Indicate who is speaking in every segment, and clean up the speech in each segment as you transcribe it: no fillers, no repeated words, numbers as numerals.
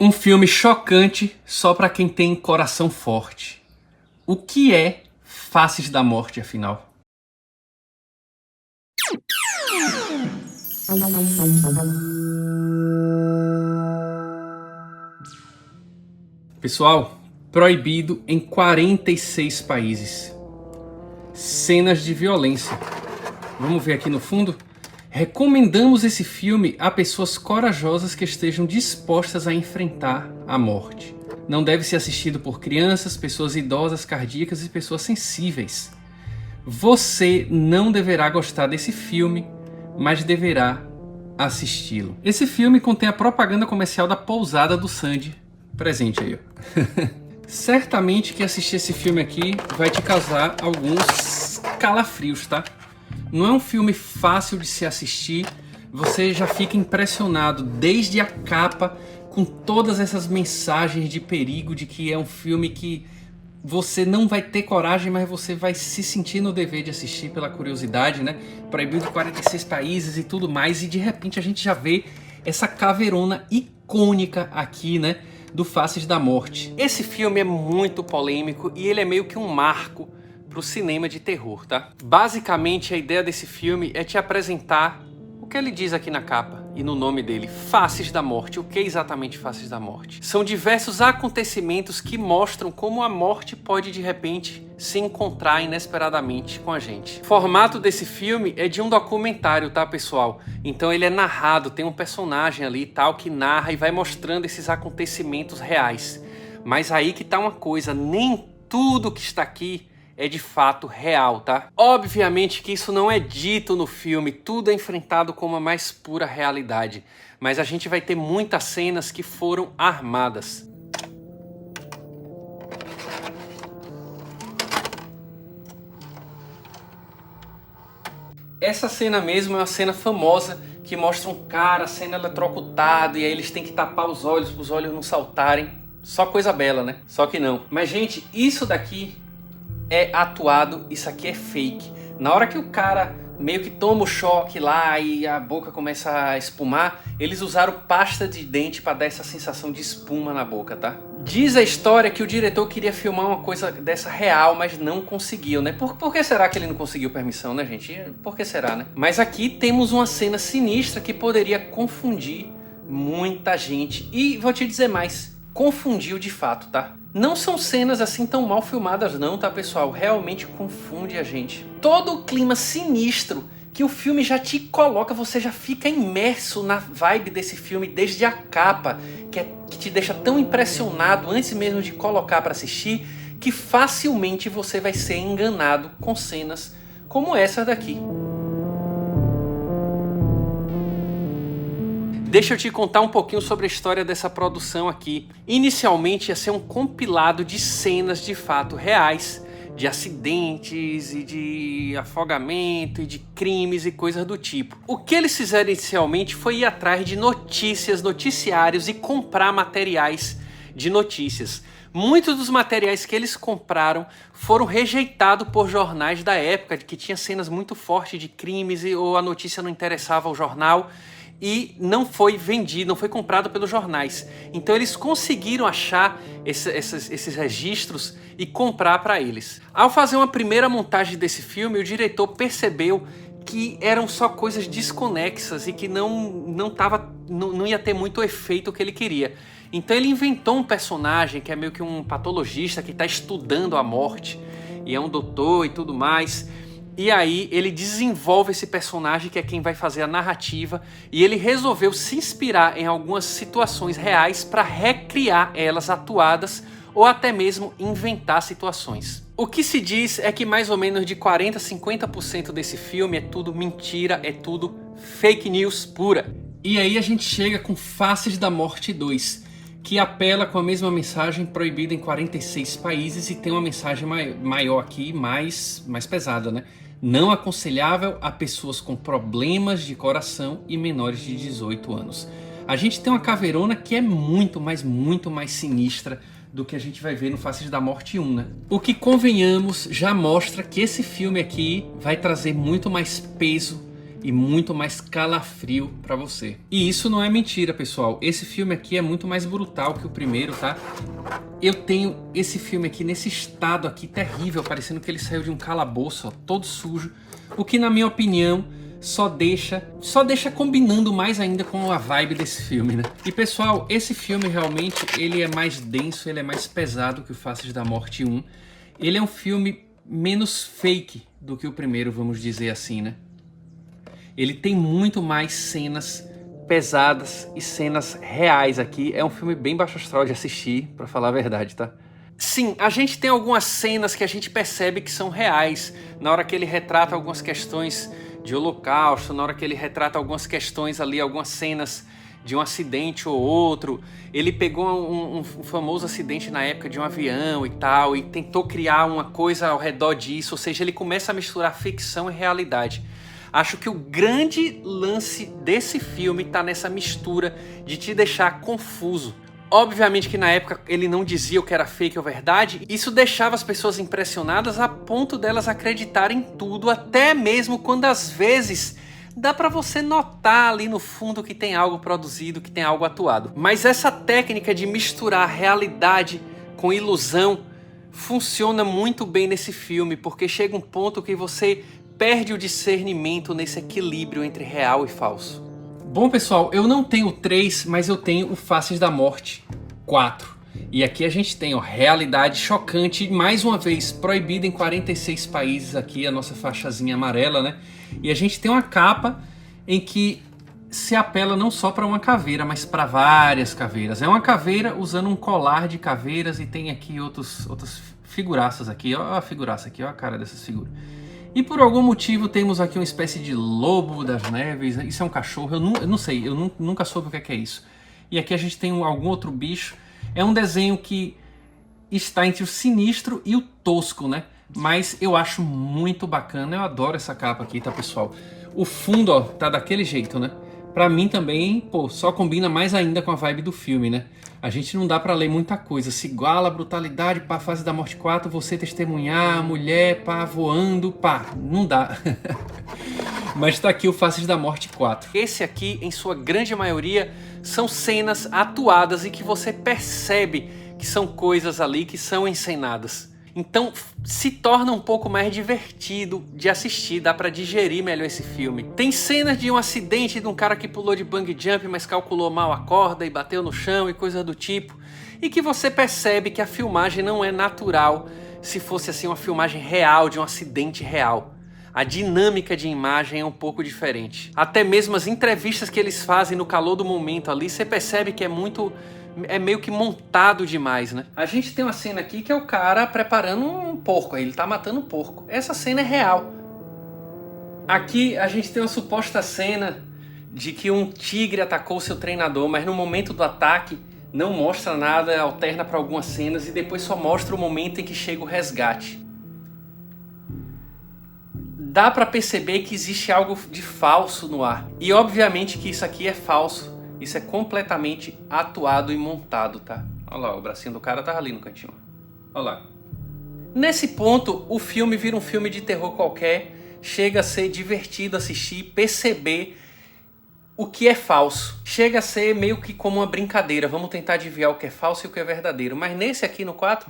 Speaker 1: Um filme chocante só pra quem tem coração forte. O que é Faces da Morte, afinal? Pessoal, proibido em 46 países. Cenas de violência. Vamos ver aqui no fundo? Recomendamos esse filme a pessoas corajosas que estejam dispostas a enfrentar a morte. Não deve ser assistido por crianças, pessoas idosas, cardíacas e pessoas sensíveis. Você não deverá gostar desse filme, mas deverá assisti-lo. Esse filme contém a propaganda comercial da pousada do Sandy. Presente aí, ó. Certamente que assistir esse filme aqui vai te causar alguns calafrios, tá? Não é um filme fácil de se assistir, você já fica impressionado desde a capa com todas essas mensagens de perigo, de que é um filme que você não vai ter coragem, mas você vai se sentir no dever de assistir pela curiosidade, né? Proibido em 46 países e tudo mais, e de repente a gente já vê essa caveirona icônica aqui, né? Do Faces da Morte. Esse filme é muito polêmico e ele é meio que um marco pro cinema de terror, tá? Basicamente a ideia desse filme é te apresentar o que ele diz aqui na capa e no nome dele, Faces da Morte. O que é exatamente Faces da Morte? São diversos acontecimentos que mostram como a morte pode de repente se encontrar inesperadamente com a gente. O formato desse filme é de um documentário, tá, pessoal? Então ele é narrado, tem um personagem ali tal que narra e vai mostrando esses acontecimentos reais. Mas aí que tá uma coisa, nem tudo que está aqui é de fato real, tá? Obviamente que isso não é dito no filme, tudo é enfrentado com uma mais pura realidade, mas a gente vai ter muitas cenas que foram armadas. Essa cena mesmo é uma cena famosa que mostra um cara sendo eletrocutado e aí eles têm que tapar os olhos para os olhos não saltarem. Só coisa bela, né? Só que não. Mas gente, isso daqui é atuado, isso aqui é fake. Na hora que o cara meio que toma o choque lá e a boca começa a espumar, eles usaram pasta de dente para dar essa sensação de espuma na boca, tá? Diz a história que o diretor queria filmar uma coisa dessa real, mas não conseguiu, né? Por que será que ele não conseguiu permissão, né, gente? Por que será, né? Mas aqui temos uma cena sinistra que poderia confundir muita gente. E vou te dizer mais, confundiu de fato, tá? Não são cenas assim tão mal filmadas não, tá, pessoal? Realmente confunde a gente. Todo o clima sinistro que o filme já te coloca, você já fica imerso na vibe desse filme desde a capa, que te deixa tão impressionado antes mesmo de colocar para assistir, que facilmente você vai ser enganado com cenas como essa daqui. Deixa eu te contar um pouquinho sobre a história dessa produção aqui. Inicialmente ia ser um compilado de cenas de fato reais, de acidentes e de afogamento e de crimes e coisas do tipo. O que eles fizeram inicialmente foi ir atrás de notícias, noticiários e comprar materiais de notícias. Muitos dos materiais que eles compraram foram rejeitados por jornais da época, que tinha cenas muito fortes de crimes ou a notícia não interessava ao jornal. E não foi vendido, não foi comprado pelos jornais. Então eles conseguiram achar esses registros e comprar para eles. Ao fazer uma primeira montagem desse filme, o diretor percebeu que eram só coisas desconexas e que não ia ter muito efeito que ele queria. Então ele inventou um personagem que é meio que um patologista que está estudando a morte e é um doutor e tudo mais. E aí ele desenvolve esse personagem que é quem vai fazer a narrativa e ele resolveu se inspirar em algumas situações reais para recriar elas atuadas ou até mesmo inventar situações. O que se diz é que mais ou menos de 40 a 50% desse filme é tudo mentira, é tudo fake news pura. E aí a gente chega com Faces da Morte 2, que apela com a mesma mensagem, proibida em 46 países e tem uma mensagem maior aqui, mais pesada, né? Não aconselhável a pessoas com problemas de coração e menores de 18 anos. A gente tem uma caveirona que é muito mais sinistra do que a gente vai ver no Faces da Morte 1, né? O que, convenhamos, já mostra que esse filme aqui vai trazer muito mais peso e muito mais calafrio pra você. E isso não é mentira, pessoal. Esse filme aqui é muito mais brutal que o primeiro, tá? Eu tenho esse filme aqui nesse estado aqui terrível, parecendo que ele saiu de um calabouço, ó, todo sujo. O que, na minha opinião, só deixa combinando mais ainda com a vibe desse filme, né? E pessoal, esse filme realmente ele é mais denso, ele é mais pesado que o Faces da Morte 1. Ele é um filme menos fake do que o primeiro, vamos dizer assim, né? Ele tem muito mais cenas pesadas e cenas reais aqui. É um filme bem baixo astral de assistir, pra falar a verdade, tá? Sim, a gente tem algumas cenas que a gente percebe que são reais. Na hora que ele retrata algumas questões de holocausto, na hora que ele retrata algumas questões ali, algumas cenas de um acidente ou outro. Ele pegou um famoso acidente na época de um avião e tal, e tentou criar uma coisa ao redor disso, ou seja, ele começa a misturar ficção e realidade. Acho que o grande lance desse filme tá nessa mistura de te deixar confuso. Obviamente que na época ele não dizia o que era fake ou verdade, isso deixava as pessoas impressionadas a ponto delas acreditarem em tudo, até mesmo quando às vezes dá pra você notar ali no fundo que tem algo produzido, que tem algo atuado. Mas essa técnica de misturar realidade com ilusão funciona muito bem nesse filme, porque chega um ponto que você perde o discernimento nesse equilíbrio entre real e falso. Bom, pessoal, eu não tenho o 3, mas eu tenho o Faces da Morte 4. E aqui a gente tem, ó, realidade chocante, mais uma vez, proibida em 46 países aqui, a nossa faixazinha amarela, né? E a gente tem uma capa em que se apela não só para uma caveira, mas para várias caveiras. É uma caveira usando um colar de caveiras e tem aqui outras figuraças aqui. Ó a figuraça aqui, ó a cara dessas figuras. E por algum motivo temos aqui uma espécie de lobo das neves. Isso é um cachorro? Eu não sei, eu nunca soube o que é isso. E aqui a gente tem algum outro bicho. É um desenho que está entre o sinistro e o tosco, né? Mas eu acho muito bacana, eu adoro essa capa aqui, tá, pessoal? O fundo, ó, tá daquele jeito, né? Pra mim também, pô, só combina mais ainda com a vibe do filme, né? A gente não dá pra ler muita coisa. Se iguala a brutalidade, pá, Fase da Morte 4, você testemunhar, a mulher, pá, voando, pá, não dá. Mas tá aqui o Faces da Morte 4. Esse aqui, em sua grande maioria, são cenas atuadas e que você percebe que são coisas ali que são encenadas. Então se torna um pouco mais divertido de assistir, dá pra digerir melhor esse filme. Tem cenas de um acidente de um cara que pulou de bungee jump, mas calculou mal a corda e bateu no chão e coisa do tipo. E que você percebe que a filmagem não é natural se fosse assim uma filmagem real de um acidente real. A dinâmica de imagem é um pouco diferente. Até mesmo as entrevistas que eles fazem no calor do momento ali, você percebe que é meio que montado demais, né? A gente tem uma cena aqui que é o cara preparando um porco, ele tá matando um porco. Essa cena é real. Aqui a gente tem uma suposta cena de que um tigre atacou seu treinador, mas no momento do ataque não mostra nada, alterna para algumas cenas e depois só mostra o momento em que chega o resgate. Dá para perceber que existe algo de falso no ar. E obviamente que isso aqui é falso. Isso é completamente atuado e montado, tá? Olha lá, o bracinho do cara tava ali no cantinho. Olha lá. Nesse ponto, o filme vira um filme de terror qualquer. Chega a ser divertido assistir, perceber o que é falso. Chega a ser meio que como uma brincadeira. Vamos tentar adivinhar o que é falso e o que é verdadeiro. Mas nesse aqui no 4,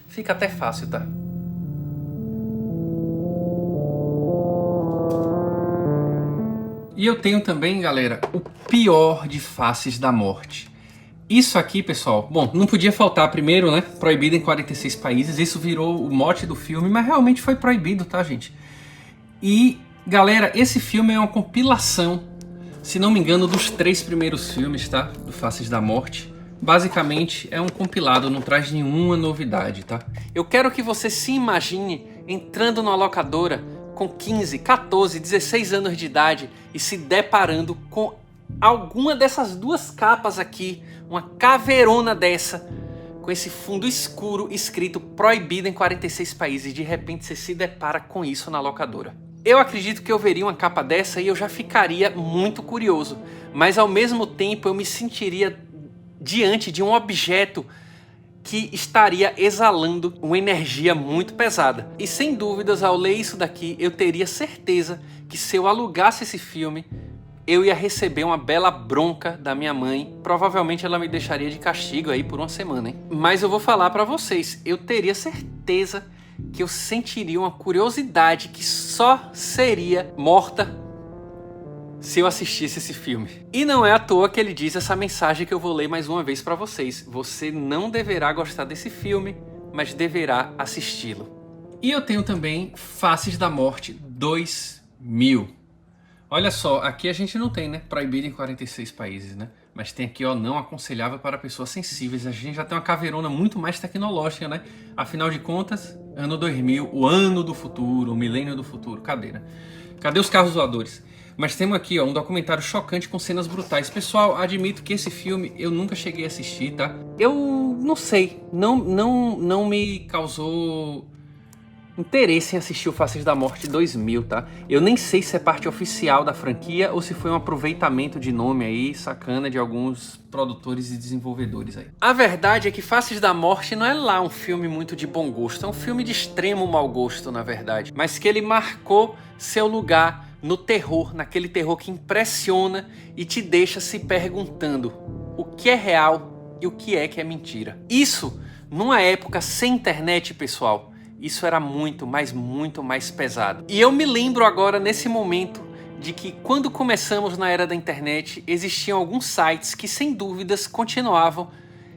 Speaker 1: fica até fácil, tá? E eu tenho também, galera, o pior de Faces da Morte. Isso aqui, pessoal, bom, não podia faltar primeiro, né? Proibido em 46 países, isso virou o mote do filme, mas realmente foi proibido, tá, gente? E, galera, esse filme é uma compilação, se não me engano, dos 3 primeiros filmes, tá? Do Faces da Morte. Basicamente, é um compilado, não traz nenhuma novidade, tá? Eu quero que você se imagine entrando numa locadora com 15, 14, 16 anos de idade e se deparando com alguma dessas duas capas aqui, uma caveirona dessa, com esse fundo escuro escrito proibido em 46 países, e de repente você se depara com isso na locadora. Eu acredito que eu veria uma capa dessa e eu já ficaria muito curioso, mas ao mesmo tempo eu me sentiria diante de um objeto que estaria exalando uma energia muito pesada. E sem dúvidas, ao ler isso daqui, eu teria certeza que se eu alugasse esse filme, eu ia receber uma bela bronca da minha mãe. Provavelmente ela me deixaria de castigo aí por uma semana, hein? Mas eu vou falar pra vocês, eu teria certeza que eu sentiria uma curiosidade que só seria morta se eu assistisse esse filme. E não é à toa que ele diz essa mensagem que eu vou ler mais uma vez pra vocês. Você não deverá gostar desse filme, mas deverá assisti-lo. E eu tenho também Faces da Morte 2000. Olha só, aqui a gente não tem, né? Proibido em 46 países, né? Mas tem aqui, ó, não aconselhável para pessoas sensíveis. A gente já tem uma caveirona muito mais tecnológica, né? Afinal de contas, ano 2000, o ano do futuro, o milênio do futuro. Cadê, né? Cadê os carros voadores? Mas temos aqui, ó, um documentário chocante com cenas brutais. Pessoal, admito que esse filme eu nunca cheguei a assistir, tá? Eu não sei, não me causou interesse em assistir o Faces da Morte 2000, tá? Eu nem sei se é parte oficial da franquia ou se foi um aproveitamento de nome aí, sacana, de alguns produtores e desenvolvedores aí. A verdade é que Faces da Morte não é lá um filme muito de bom gosto, é um filme de extremo mau gosto, na verdade, mas que ele marcou seu lugar no terror, naquele terror que impressiona e te deixa se perguntando o que é real e o que é mentira. Isso, numa época sem internet, pessoal, isso era muito, mas muito mais pesado. E eu me lembro agora, nesse momento, de que quando começamos na era da internet, existiam alguns sites que, sem dúvidas, continuavam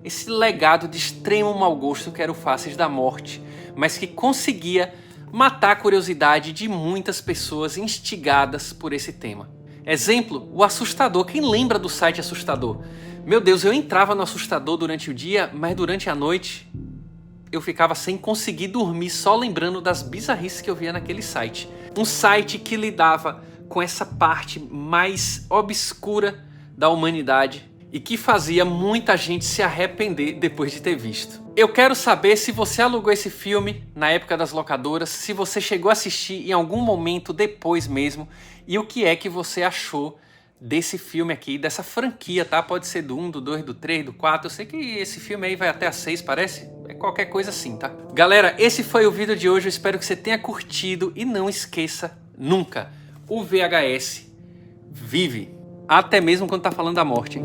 Speaker 1: esse legado de extremo mau gosto que era o Faces da Morte, mas que conseguia matar a curiosidade de muitas pessoas instigadas por esse tema. Exemplo, o Assustador. Quem lembra do site Assustador? Meu Deus, eu entrava no Assustador durante o dia, mas durante a noite eu ficava sem conseguir dormir só lembrando das bizarrices que eu via naquele site. Um site que lidava com essa parte mais obscura da humanidade e que fazia muita gente se arrepender depois de ter visto. Eu quero saber se você alugou esse filme na época das locadoras, se você chegou a assistir em algum momento depois mesmo, e o que é que você achou desse filme aqui, dessa franquia, tá? Pode ser do 1, do 2, do 3, do 4. Eu sei que esse filme aí vai até a 6, parece? É qualquer coisa assim, tá? Galera, esse foi o vídeo de hoje. Eu espero que você tenha curtido e não esqueça nunca, o VHS vive. Até mesmo quando tá falando da morte, hein?